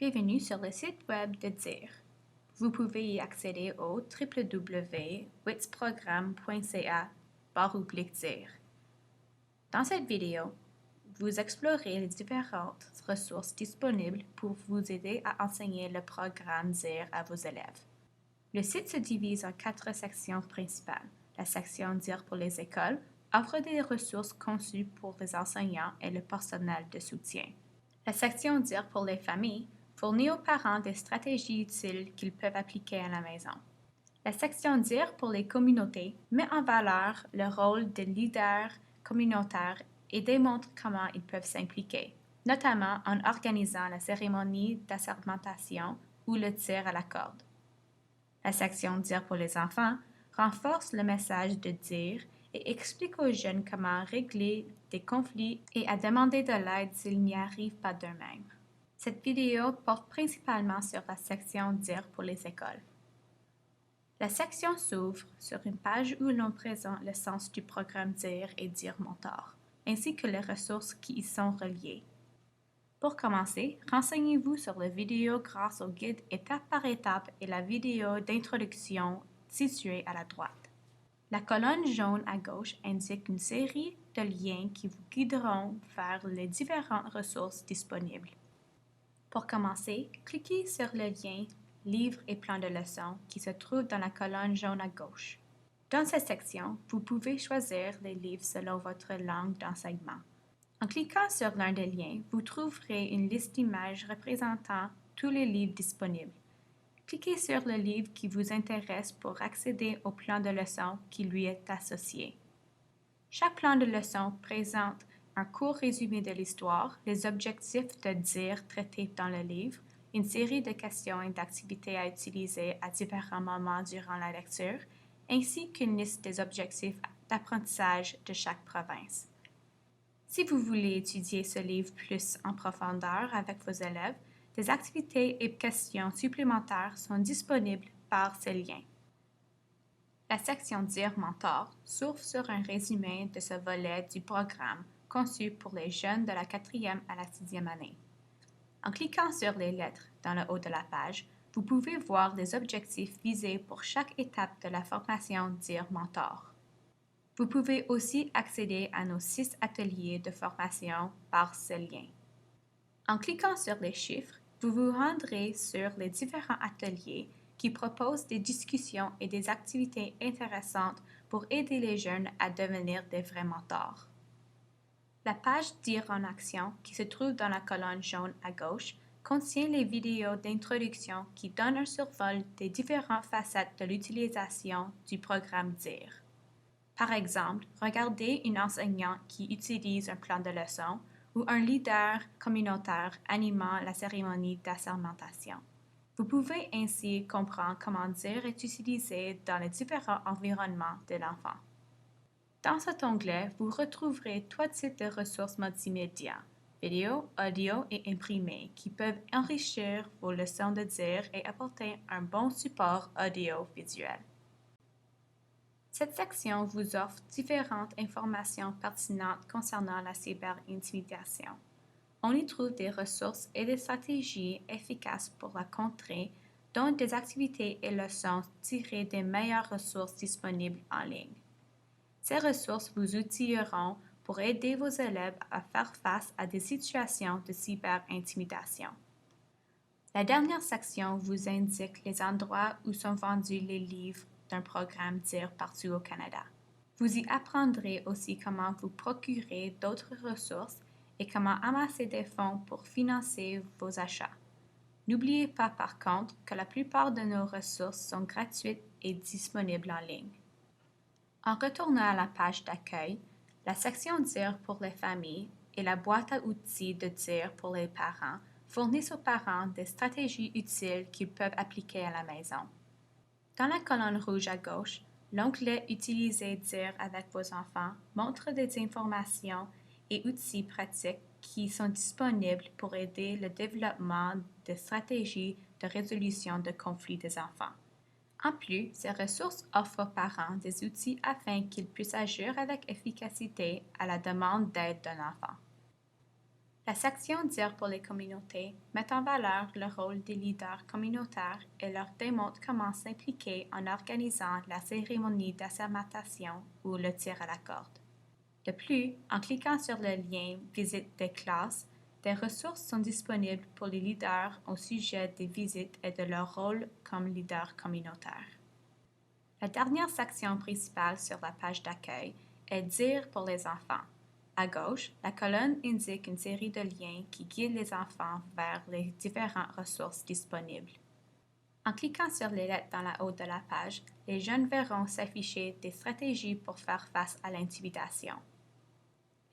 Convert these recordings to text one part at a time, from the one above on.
Bienvenue sur le site web de DIR. Vous pouvez y accéder au www.witsprogramme.ca/dir. Dans cette vidéo, vous explorez les différentes ressources disponibles pour vous aider à enseigner le programme DIR à vos élèves. Le site se divise en 4 sections principales. La section DIR pour les écoles offre des ressources conçues pour les enseignants et le personnel de soutien. La section DIR pour les familles fournit aux parents des stratégies utiles qu'ils peuvent appliquer à la maison. La section DIR pour les communautés met en valeur le rôle de leader communautaire et démontre comment ils peuvent s'impliquer, notamment en organisant la cérémonie d'assermentation ou le tir à la corde. La section DIR pour les enfants renforce le message de DIR et explique aux jeunes comment régler des conflits et à demander de l'aide s'ils n'y arrivent pas d'eux-mêmes. Cette vidéo porte principalement sur la section DIR pour les écoles. La section s'ouvre sur une page où l'on présente le sens du programme DIR et DIR Mentor, ainsi que les ressources qui y sont reliées. Pour commencer, renseignez-vous sur la vidéo grâce au guide étape par étape et la vidéo d'introduction située à la droite. La colonne jaune à gauche indique une série de liens qui vous guideront vers les différentes ressources disponibles. Pour commencer, cliquez sur le lien Livres et plans de leçons qui se trouve dans la colonne jaune à gauche. Dans cette section, vous pouvez choisir les livres selon votre langue d'enseignement. En cliquant sur l'un des liens, vous trouverez une liste d'images représentant tous les livres disponibles. Cliquez sur le livre qui vous intéresse pour accéder au plan de leçon qui lui est associé. Chaque plan de leçon présente un court résumé de l'histoire, les objectifs de DIR traités dans le livre, une série de questions et d'activités à utiliser à différents moments durant la lecture, ainsi qu'une liste des objectifs d'apprentissage de chaque province. Si vous voulez étudier ce livre plus en profondeur avec vos élèves, des activités et questions supplémentaires sont disponibles par ces liens. La section DIR Mentor s'ouvre sur un résumé de ce volet du programme conçu pour les jeunes de la 4e à la 6e année. En cliquant sur les lettres dans le haut de la page, vous pouvez voir les objectifs visés pour chaque étape de la formation DIR Mentor. Vous pouvez aussi accéder à nos 6 ateliers de formation par ce lien. En cliquant sur les chiffres, vous vous rendrez sur les différents ateliers qui proposent des discussions et des activités intéressantes pour aider les jeunes à devenir des vrais mentors. La page DIR en action, qui se trouve dans la colonne jaune à gauche, contient les vidéos d'introduction qui donnent un survol des différentes facettes de l'utilisation du programme DIR. Par exemple, regardez une enseignante qui utilise un plan de leçon ou un leader communautaire animant la cérémonie d'assermentation. Vous pouvez ainsi comprendre comment DIR est utilisé dans les différents environnements de l'enfant. Dans cet onglet, vous retrouverez 3 types de ressources multimédia, vidéo, audio et imprimé, qui peuvent enrichir vos leçons de DIR et apporter un bon support audio-visuel. Cette section vous offre différentes informations pertinentes concernant la cyberintimidation. On y trouve des ressources et des stratégies efficaces pour la contrer, dont des activités et leçons tirées des meilleures ressources disponibles en ligne. Ces ressources vous outilleront pour aider vos élèves à faire face à des situations de cyberintimidation. La dernière section vous indique les endroits où sont vendus les livres d'un programme DIR partout au Canada. Vous y apprendrez aussi comment vous procurer d'autres ressources et comment amasser des fonds pour financer vos achats. N'oubliez pas par contre que la plupart de nos ressources sont gratuites et disponibles en ligne. En retournant à la page d'accueil, la section DIR pour les familles et la boîte à outils de DIR pour les parents fournissent aux parents des stratégies utiles qu'ils peuvent appliquer à la maison. Dans la colonne rouge à gauche, l'onglet Utiliser DIR avec vos enfants montre des informations et outils pratiques qui sont disponibles pour aider le développement de stratégies de résolution de conflits des enfants. En plus, ces ressources offrent aux parents des outils afin qu'ils puissent agir avec efficacité à la demande d'aide d'un enfant. La section Dire pour les communautés met en valeur le rôle des leaders communautaires et leur démontre comment s'impliquer en organisant la cérémonie d'assermentation ou le tir à la corde. De plus, en cliquant sur le lien Visite des classes, des ressources sont disponibles pour les leaders au sujet des visites et de leur rôle comme leader communautaire. La dernière section principale sur la page d'accueil est Dire pour les enfants. À gauche, la colonne indique une série de liens qui guident les enfants vers les différentes ressources disponibles. En cliquant sur les lettres dans la haut de la page, les jeunes verront s'afficher des stratégies pour faire face à l'intimidation.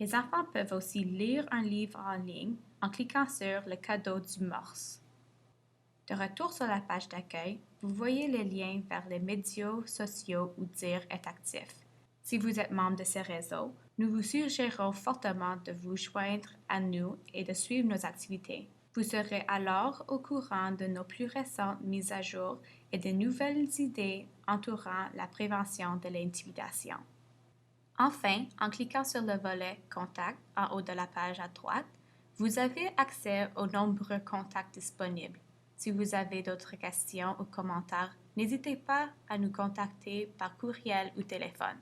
Les enfants peuvent aussi lire un livre en ligne en cliquant sur le cadeau du morse. De retour sur la page d'accueil, vous voyez les liens vers les médias sociaux où Dire est actif. Si vous êtes membre de ces réseaux, nous vous suggérons fortement de vous joindre à nous et de suivre nos activités. Vous serez alors au courant de nos plus récentes mises à jour et des nouvelles idées entourant la prévention de l'intimidation. Enfin, en cliquant sur le volet Contact en haut de la page à droite, vous avez accès aux nombreux contacts disponibles. Si vous avez d'autres questions ou commentaires, n'hésitez pas à nous contacter par courriel ou téléphone.